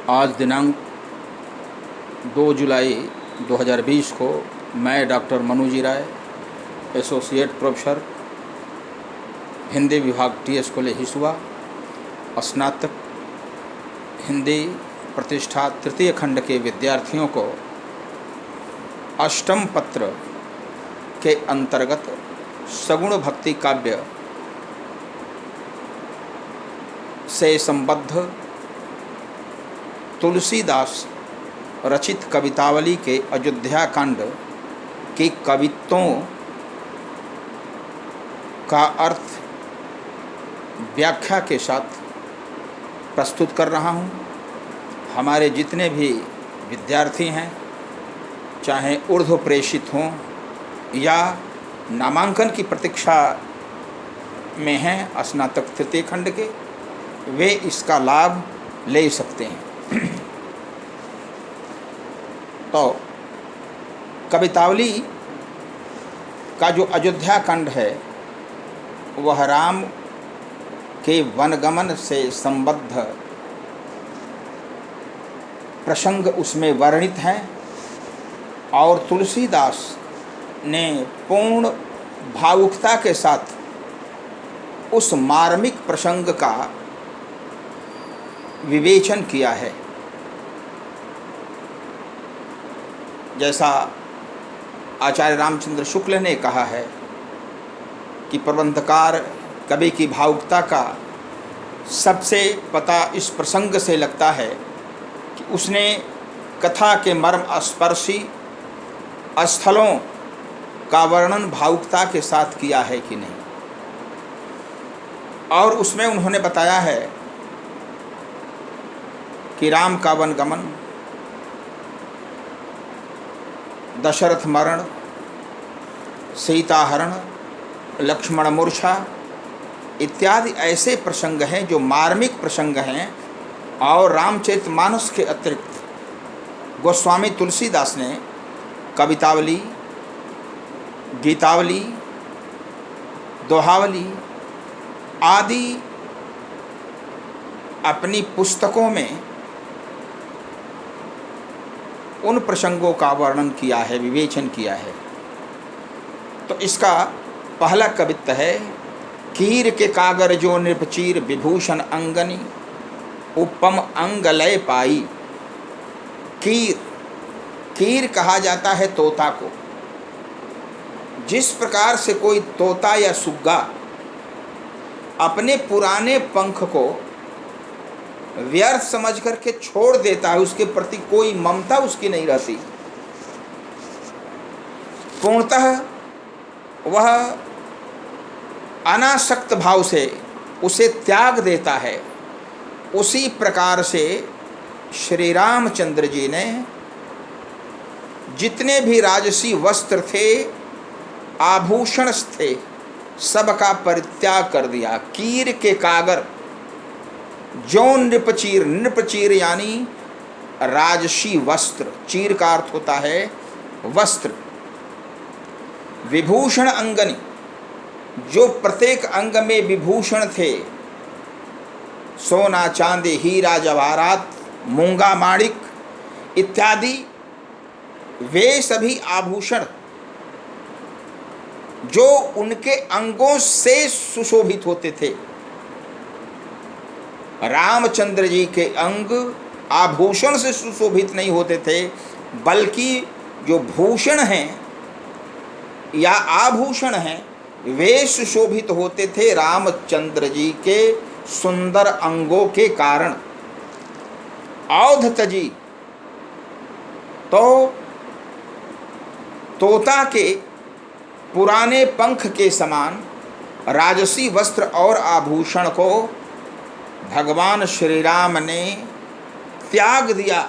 आज दिनांक 2 जुलाई 2020 को मैं डॉक्टर मनोजी राय, एसोसिएट प्रोफेसर हिंदी विभाग TS कॉलेज हिसुआ, स्नातक हिंदी प्रतिष्ठा तृतीय खंड के विद्यार्थियों को अष्टम पत्र के अंतर्गत सगुण भक्ति काव्य से संबद्ध तुलसीदास रचित कवितावली के अयोध्या कांड की कवित्वों का अर्थ व्याख्या के साथ प्रस्तुत कर रहा हूँ। हमारे जितने भी विद्यार्थी हैं, चाहे ऊर्ध्व प्रेषित हों या नामांकन की प्रतीक्षा में हैं स्नातक तृतीय खंड के, वे इसका लाभ ले सकते हैं। तो कवितावली का जो अयोध्या कांड है वह राम के वनगमन से संबद्ध प्रसंग उसमें वर्णित हैं और तुलसीदास ने पूर्ण भावुकता के साथ उस मार्मिक प्रसंग का विवेचन किया है। जैसा आचार्य रामचंद्र शुक्ल ने कहा है कि प्रबंधकार कवि की भावुकता का सबसे पता इस प्रसंग से लगता है कि उसने कथा के मर्म स्पर्शी स्थलों का वर्णन भावुकता के साथ किया है कि नहीं। और उसमें उन्होंने बताया है कि राम का वनगमन, दशरथ मरण, सीता हरण, लक्ष्मण मूर्छा इत्यादि ऐसे प्रसंग हैं जो मार्मिक प्रसंग हैं। और रामचरितमानस के अतिरिक्त गोस्वामी तुलसीदास ने कवितावली, गीतावली, दोहावली आदि अपनी पुस्तकों में उन प्रसंगों का वर्णन किया है, विवेचन किया है। तो इसका पहला कवित्व है कीर के कागर जो नृपचीर विभूषण अंगनी उपम अंगलय पाई। कीर, कीर कहा जाता है तोता को। जिस प्रकार से कोई तोता या सुग्गा अपने पुराने पंख को व्यर्थ समझ करके छोड़ देता है, उसके प्रति कोई ममता उसकी नहीं रहती, पूर्णतः वह अनासक्त भाव से उसे त्याग देता है। उसी प्रकार से श्री रामचंद्र जी ने जितने भी राजसी वस्त्र थे, आभूषण थे, सबका परित्याग कर दिया। कीर के कागर जो नृपचीर, नृपचीर यानी राजसी वस्त्र, चीर का अर्थ होता है वस्त्र। विभूषण अंगनी, जो प्रत्येक अंग में विभूषण थे, सोना चांदी हीरा जवाहरात मूंगा माणिक इत्यादि, वे सभी आभूषण जो उनके अंगों से सुशोभित होते थे। रामचंद्र जी के अंग आभूषण से सुशोभित नहीं होते थे, बल्कि जो भूषण हैं या आभूषण हैं वे सुशोभित होते थे रामचंद्र जी के सुंदर अंगों के कारण। औधत जी तो तोता के पुराने पंख के समान राजसी वस्त्र और आभूषण को भगवान श्री राम ने त्याग दिया।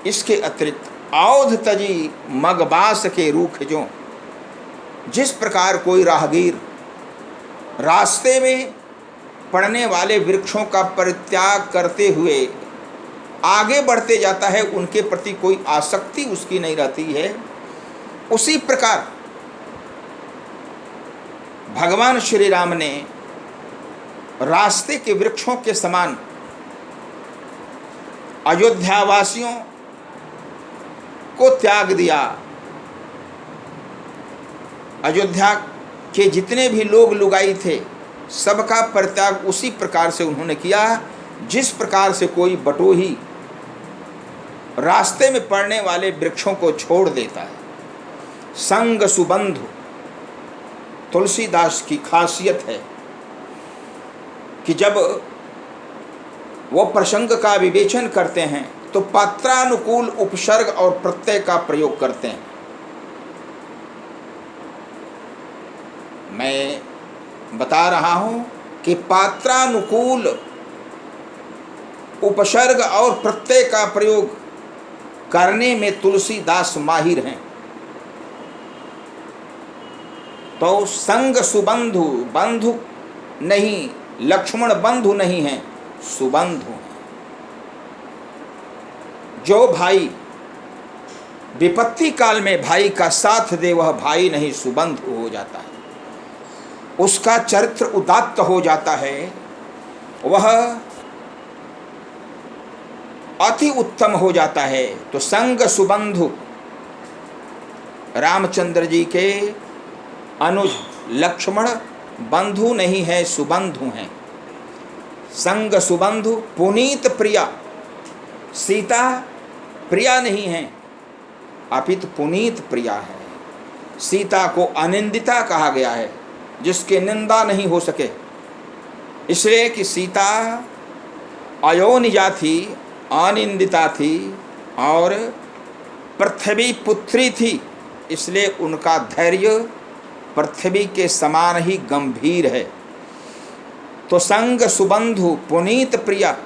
इसके अतिरिक्त औधत जी मगबास के रूख जो, जिस प्रकार कोई राहगीर रास्ते में पड़ने वाले वृक्षों का परित्याग करते हुए आगे बढ़ते जाता है, उनके प्रति कोई आसक्ति उसकी नहीं रहती है, उसी प्रकार भगवान श्री राम ने रास्ते के वृक्षों के समान अयोध्यावासियों को त्याग दिया। अयोध्या के जितने भी लोग लुगाई थे सबका परित्याग उसी प्रकार से उन्होंने किया जिस प्रकार से कोई बटोही रास्ते में पड़ने वाले वृक्षों को छोड़ देता है। संग सुबंधु तुलसीदास की खासियत है कि जब वो प्रसंग का विवेचन करते हैं तो पात्रानुकूल उपसर्ग और प्रत्यय का प्रयोग करते हैं। मैं बता रहा हूं कि पात्रानुकूल उपसर्ग और प्रत्यय का प्रयोग करने में तुलसीदास माहिर हैं। तो संग सुबंधु, बंधु नहीं, लक्ष्मण बंधु नहीं हैं, सुबंधु हैं। जो भाई विपत्ति काल में भाई का साथ दे वह भाई नहीं सुबंधु हो जाता है, उसका चरित्र उदात्त हो जाता है, वह अति उत्तम हो जाता है। तो संग सुबंधु रामचंद्र जी के अनुज लक्ष्मण बंधु नहीं है, सुबंधु हैं। संग सुबंधु पुनीत प्रिया, सीता प्रिया नहीं है अपितु पुनीत प्रिया है। सीता को अनिंदिता कहा गया है जिसके निंदा नहीं हो सके, इसलिए कि सीता अयोनिजा थी, अनिंदिता थी और पृथ्वी पुत्री थी, इसलिए उनका धैर्य पृथ्वी के समान ही गंभीर है। तो संग सुबंधु पुनीत प्रिया,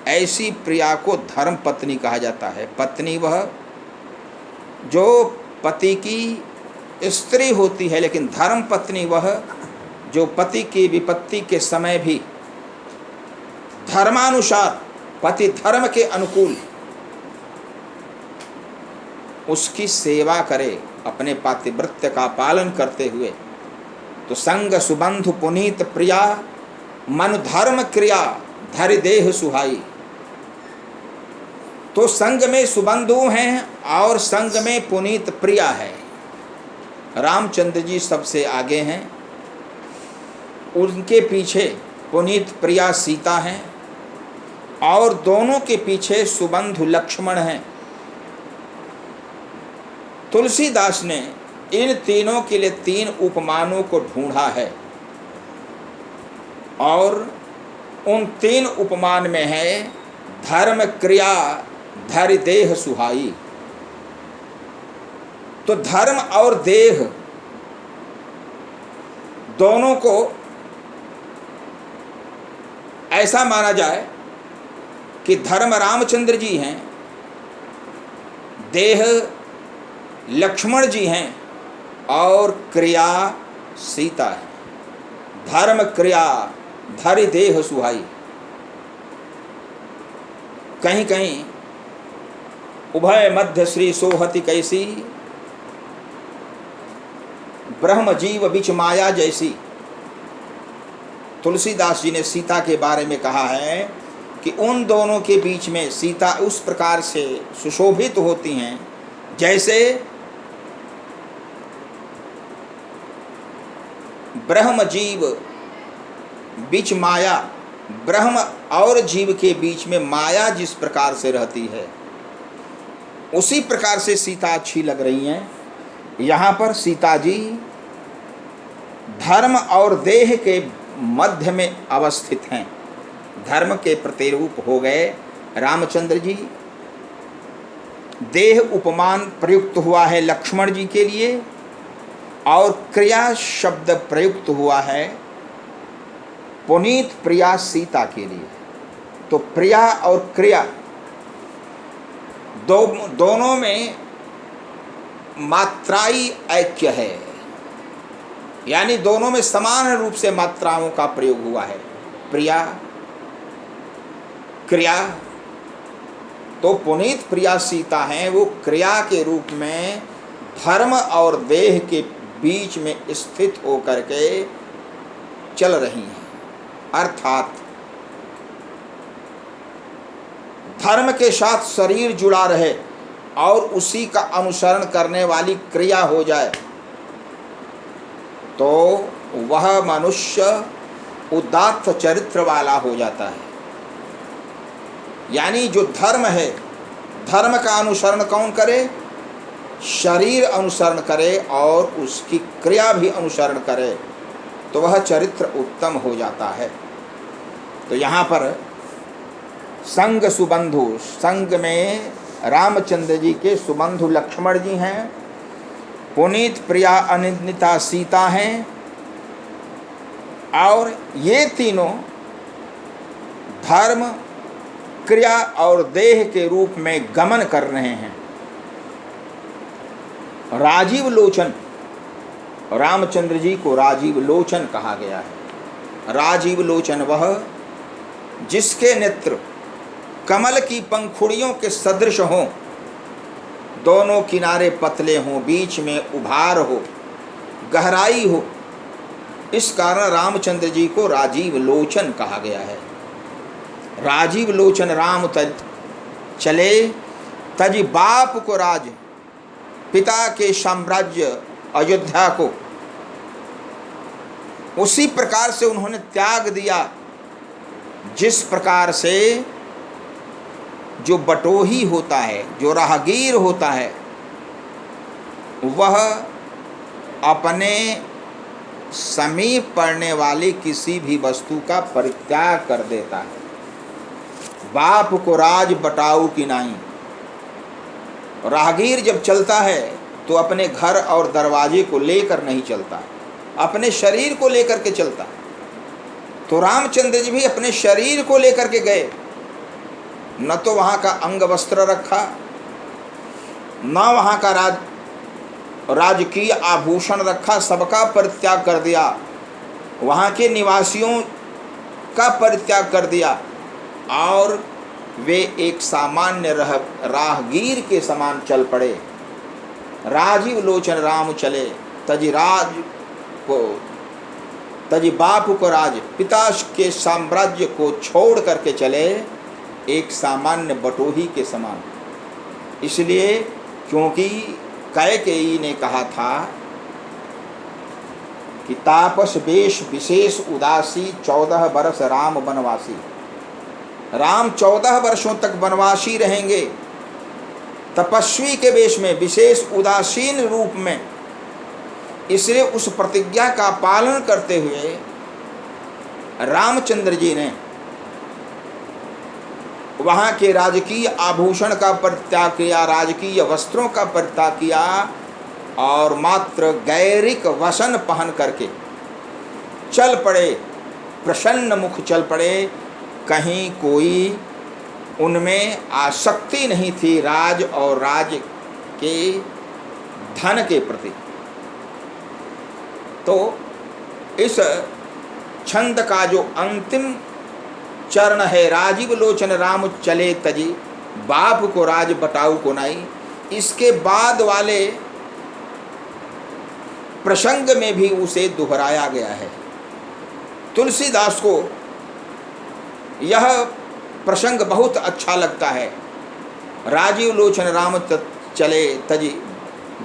ऐसी प्रिया को धर्म पत्नी कहा जाता है। पत्नी वह जो पति की स्त्री होती है, लेकिन धर्म पत्नी वह जो पति की विपत्ति के समय भी धर्मानुसार, पति धर्म के अनुकूल उसकी सेवा करे, अपने पातिव्रत्य का पालन करते हुए। तो संग सुबंधु पुनीत प्रिया, मन धर्म क्रिया धरि देह सुहाई। तो संग में सुबंधु हैं और संग में पुनीत प्रिया है। रामचंद्र जी सबसे आगे हैं, उनके पीछे पुनीत प्रिया सीता हैं और दोनों के पीछे सुबंधु लक्ष्मण हैं। तुलसीदास ने इन तीनों के लिए तीन उपमानों को ढूंढा है और उन तीन उपमान में है धर्म क्रिया धरि देह सुहाई। तो धर्म और देह दोनों को ऐसा माना जाए कि धर्म रामचंद्र जी हैं, देह लक्ष्मण जी हैं और क्रिया सीता है। धर्म क्रिया धरि देह सुहाई। कहीं कहीं उभय मध्य श्री सोहति कैसी, ब्रह्म जीव बिच माया जैसी। तुलसीदास जी ने सीता के बारे में कहा है कि उन दोनों के बीच में सीता उस प्रकार से सुशोभित होती हैं जैसे ब्रह्म जीव बीच माया, ब्रह्म और जीव के बीच में माया जिस प्रकार से रहती है उसी प्रकार से सीता अच्छी लग रही हैं। यहाँ पर सीता जी धर्म और देह के मध्य में अवस्थित हैं। धर्म के प्रतिरूप हो गए रामचंद्र जी, देह उपमान प्रयुक्त हुआ है लक्ष्मण जी के लिए और क्रिया शब्द प्रयुक्त हुआ है पुनीत प्रिया सीता के लिए। तो प्रिया और क्रिया दोनों में मात्राई ऐक्य है, यानी दोनों में समान रूप से मात्राओं का प्रयोग हुआ है। प्रिया क्रिया, तो पुनीत प्रिया सीता हैं, वो क्रिया के रूप में धर्म और देह के बीच में स्थित होकर के चल रही हैं। अर्थात धर्म के साथ शरीर जुड़ा रहे और उसी का अनुसरण करने वाली क्रिया हो जाए तो वह मनुष्य उदात्त चरित्र वाला हो जाता है। यानी जो धर्म है, धर्म का अनुसरण कौन करे? शरीर अनुसरण करे और उसकी क्रिया भी अनुसरण करे तो वह चरित्र उत्तम हो जाता है। तो यहाँ पर संग सुबंधु, संग में रामचंद्र जी के सुबंधु लक्ष्मण जी हैं, पुनीत प्रिया अनिंदिता सीता हैं, और ये तीनों धर्म, क्रिया और देह के रूप में गमन कर रहे हैं। राजीव लोचन, रामचंद्र जी को राजीव लोचन कहा गया है। राजीव लोचन वह जिसके नेत्र कमल की पंखुड़ियों के सदृश हों, दोनों किनारे पतले हों, बीच में उभार हो, गहराई हो, इस कारण रामचंद्र जी को राजीव लोचन कहा गया है। राजीव लोचन राम तज चले तज बाप को राज, पिता के साम्राज्य अयोध्या को उसी प्रकार से उन्होंने त्याग दिया जिस प्रकार से जो बटोही होता है, जो राहगीर होता है, वह अपने समीप पड़ने वाली किसी भी वस्तु का परित्याग कर देता है। बाप को राज बटाऊ की नाई। राहगीर जब चलता है तो अपने घर और दरवाजे को लेकर नहीं चलता, अपने शरीर को लेकर के चलता। तो रामचंद्र जी भी अपने शरीर को लेकर के गए, न तो वहाँ का अंग वस्त्र रखा, न वहाँ का राजकीय आभूषण रखा, सबका परित्याग कर दिया, वहाँ के निवासियों का परित्याग कर दिया और वे एक सामान्य राहगीर के समान चल पड़े। राजीव लोचन राम चले तजी राज को, तजी बाप को राज, पिता के साम्राज्य को छोड़ करके चले एक सामान्य बटोही के समान। इसलिए क्योंकि कैकेयी ने कहा था कि तापस वेश विशेष उदासी 14 वर्ष राम वनवासी। राम 14 वर्षों तक वनवासी रहेंगे, तपस्वी के वेश में, विशेष उदासीन रूप में। इसलिए उस प्रतिज्ञा का पालन करते हुए रामचंद्र जी ने वहाँ के राजकीय आभूषण का परित्याग किया, राजकीय वस्त्रों का परित्याग किया और मात्र गैरिक वसन पहन करके चल पड़े, प्रसन्न मुख चल पड़े। कहीं कोई उनमें आसक्ति नहीं थी राज और राज के धन के प्रति। तो इस छंद का जो अंतिम चरण है, राजीव लोचन राम चले तजी बाप को राज बटाऊ को नाई, इसके बाद वाले प्रसंग में भी उसे दोहराया गया है। तुलसीदास को यह प्रसंग बहुत अच्छा लगता है। राजीव लोचन राम चले तजी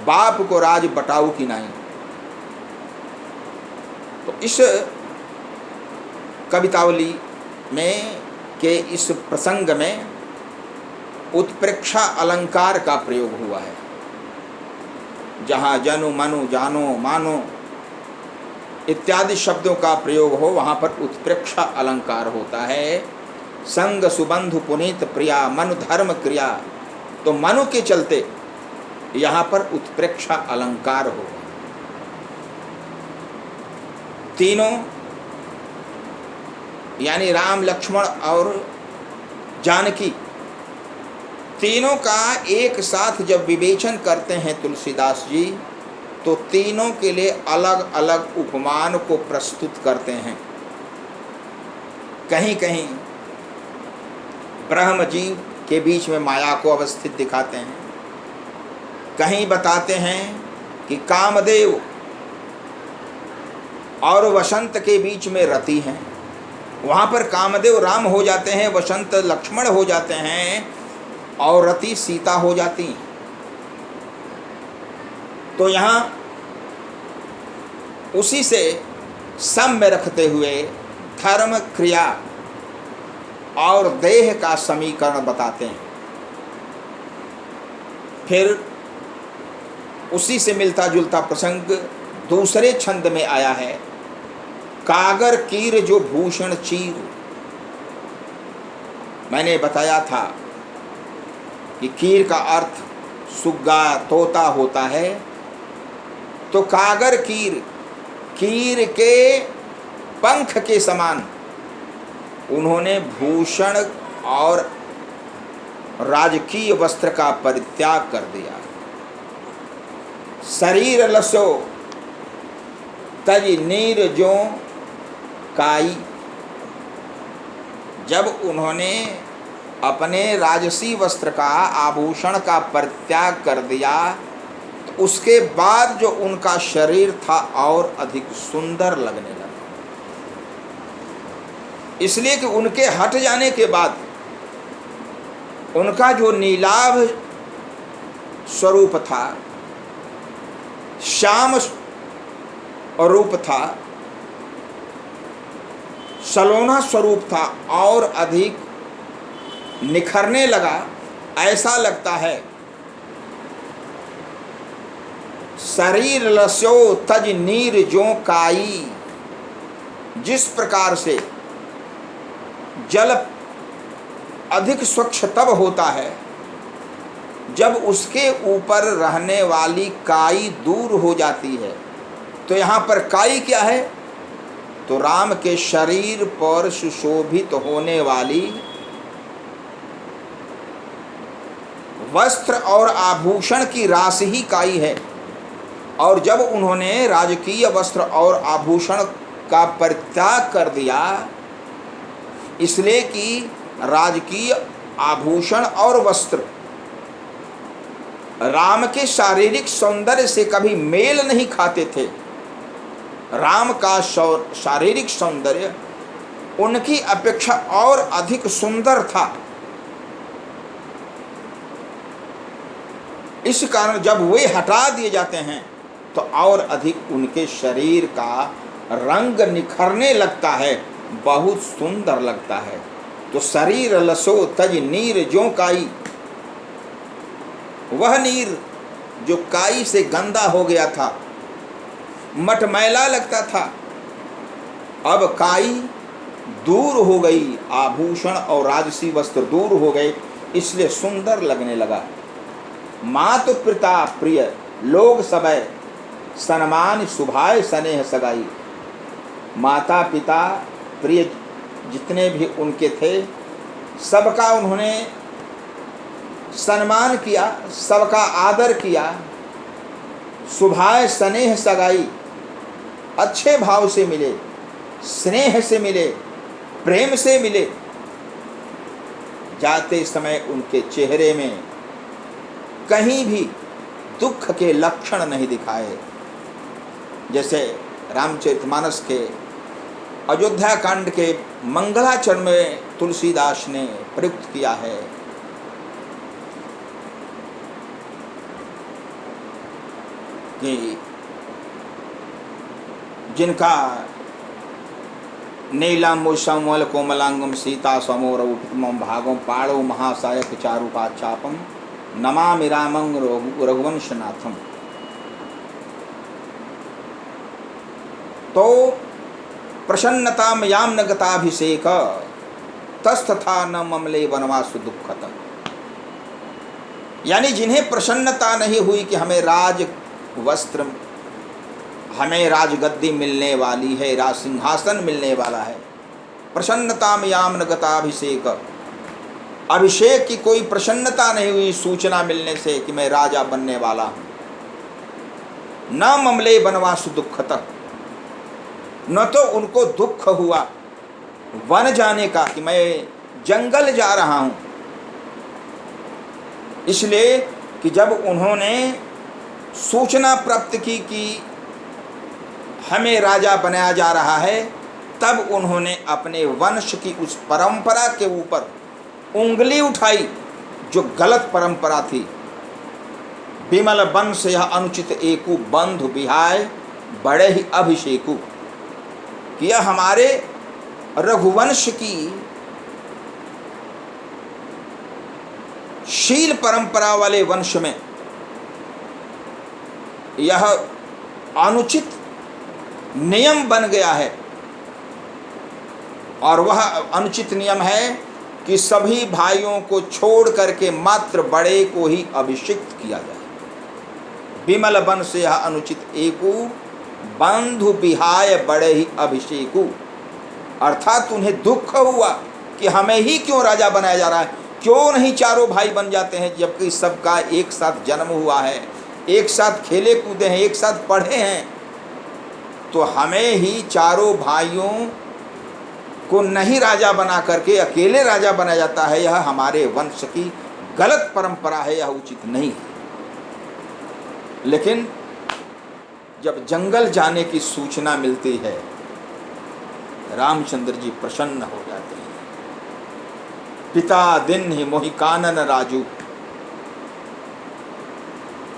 बाप को राज बटाऊ की नाई। तो इस कवितावली में के इस प्रसंग में उत्प्रेक्षा अलंकार का प्रयोग हुआ है। जहाँ जनु मनु जानो मानो इत्यादि शब्दों का प्रयोग हो, वहाँ पर उत्प्रेक्षा अलंकार होता है। संग सुबंधु पुनीत प्रिया मनु धर्म क्रिया, तो मनु के चलते यहाँ पर उत्प्रेक्षा अलंकार हो। तीनों यानी राम लक्ष्मण और जानकी, तीनों का एक साथ जब विवेचन करते हैं तुलसीदास जी, तो तीनों के लिए अलग अलग उपमान को प्रस्तुत करते हैं। कहीं कहीं ब्रह्म जीव के बीच में माया को अवस्थित दिखाते हैं, कहीं बताते हैं कि कामदेव और वसंत के बीच में रति हैं, वहाँ पर कामदेव राम हो जाते हैं, वसंत लक्ष्मण हो जाते हैं और रति सीता हो जाती हैं। तो यहाँ उसी से साम्य रखते हुए धर्म, क्रिया और देह का समीकरण बताते हैं। फिर उसी से मिलता जुलता प्रसंग दूसरे छंद में आया है, कागर कीर जो भूषण चीर। मैंने बताया था कि कीर का अर्थ सुग्गा, तोता होता है। तो कागर कीर, कीर के पंख के समान उन्होंने भूषण और राजकीय वस्त्र का परित्याग कर दिया। शरीर लसो तज नीर जो काई। जब उन्होंने अपने राजसी वस्त्र का, आभूषण का परित्याग कर दिया, तो उसके बाद जो उनका शरीर था और अधिक सुंदर लगने लगा। इसलिए कि उनके हट जाने के बाद उनका जो नीलाभ स्वरूप था, श्याम रूप था, सलोना स्वरूप था और अधिक निखरने लगा। ऐसा लगता है शरीर लस्यो तज नीर जो काई। जिस प्रकार से जल अधिक स्वच्छ तब होता है जब उसके ऊपर रहने वाली काई दूर हो जाती है। तो यहाँ पर काई क्या है? तो राम के शरीर पर सुशोभित होने वाली वस्त्र और आभूषण की राशि ही काई है। और जब उन्होंने राजकीय वस्त्र और आभूषण का परित्याग कर दिया, इसलिए कि राजकीय आभूषण और वस्त्र राम के शारीरिक सौंदर्य से कभी मेल नहीं खाते थे। राम का शारीरिक सौंदर्य उनकी अपेक्षा और अधिक सुंदर था। इस कारण जब वे हटा दिए जाते हैं तो और अधिक उनके शरीर का रंग निखरने लगता है, बहुत सुंदर लगता है। तो शरीर लसो तज नीर जो काई। वह नीर जो काई से गंदा हो गया था, मटमैला लगता था, अब काई दूर हो गई, आभूषण और राजसी वस्त्र दूर हो गए, इसलिए सुंदर लगने लगा। मातु पिता प्रिय लोग सबय सन्मान शुभाय स्नेह सगाई। माता पिता प्रिय जितने भी उनके थे, सबका उन्होंने सम्मान किया, सबका आदर किया। शुभाय स्नेह सगाई, अच्छे भाव से मिले, स्नेह से मिले, प्रेम से मिले। जाते समय उनके चेहरे में कहीं भी दुख के लक्षण नहीं दिखाए। जैसे रामचरितमानस के अयोध्या कांड के मंगलाचरण में तुलसीदास ने प्रयुक्त किया है कि जिनका नीलाम्बुसमल कोमलांगम सीता समोर उत्तमम भागम पाणो महासायक चारुपाचापम नमामि रामं रघुवंशनाथम। तो प्रसन्नता मयाम न गताभिषेक तस्तथा न ममले वनवासु दुखत। यानी जिन्हें प्रसन्नता नहीं हुई कि हमें राज वस्त्र, हमें राजगद्दी मिलने वाली है, राज सिंहासन मिलने वाला है, प्रसन्नता मयाम न गताभिषेक, अभिषेक की कोई प्रसन्नता नहीं हुई सूचना मिलने से कि मैं राजा बनने वाला हूँ। न ममले वनवासु दुखत, न तो उनको दुख हुआ वन जाने का कि मैं जंगल जा रहा हूँ। इसलिए कि जब उन्होंने सूचना प्राप्त की कि हमें राजा बनाया जा रहा है, तब उन्होंने अपने वंश की उस परंपरा के ऊपर उंगली उठाई जो गलत परंपरा थी। विमल वंश यह अनुचित एकु, बंधु बिहाय बड़े ही अभिषेकु। कि यह हमारे रघुवंश की शील परंपरा वाले वंश में यह अनुचित नियम बन गया है। और वह अनुचित नियम है कि सभी भाइयों को छोड़ करके मात्र बड़े को ही अभिषिक्त किया जाए। विमल वंश यह अनुचित एकु, बंधु बिहाय बड़े ही अभिषेकु। अर्थात उन्हें दुख हुआ कि हमें ही क्यों राजा बनाया जा रहा है, क्यों नहीं चारों भाई बन जाते हैं, जबकि सबका एक साथ जन्म हुआ है, एक साथ खेले कूदे हैं, एक साथ पढ़े हैं, तो हमें ही चारों भाइयों को नहीं राजा बना करके अकेले राजा बनाया जाता है। यह हमारे वंश की गलत परंपरा है, यह उचित नहीं है। लेकिन जब जंगल जाने की सूचना मिलती है, रामचंद्र जी प्रसन्न हो जाते हैं। पिता दिन ही मोहि कानन राजू,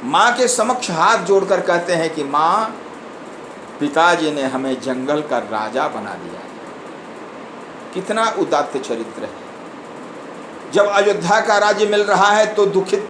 माँ के समक्ष हाथ जोड़कर कहते हैं कि माँ, पिताजी ने हमें जंगल का राजा बना दिया है। कितना उदात्त चरित्र है। जब अयोध्या का राज्य मिल रहा है तो दुखित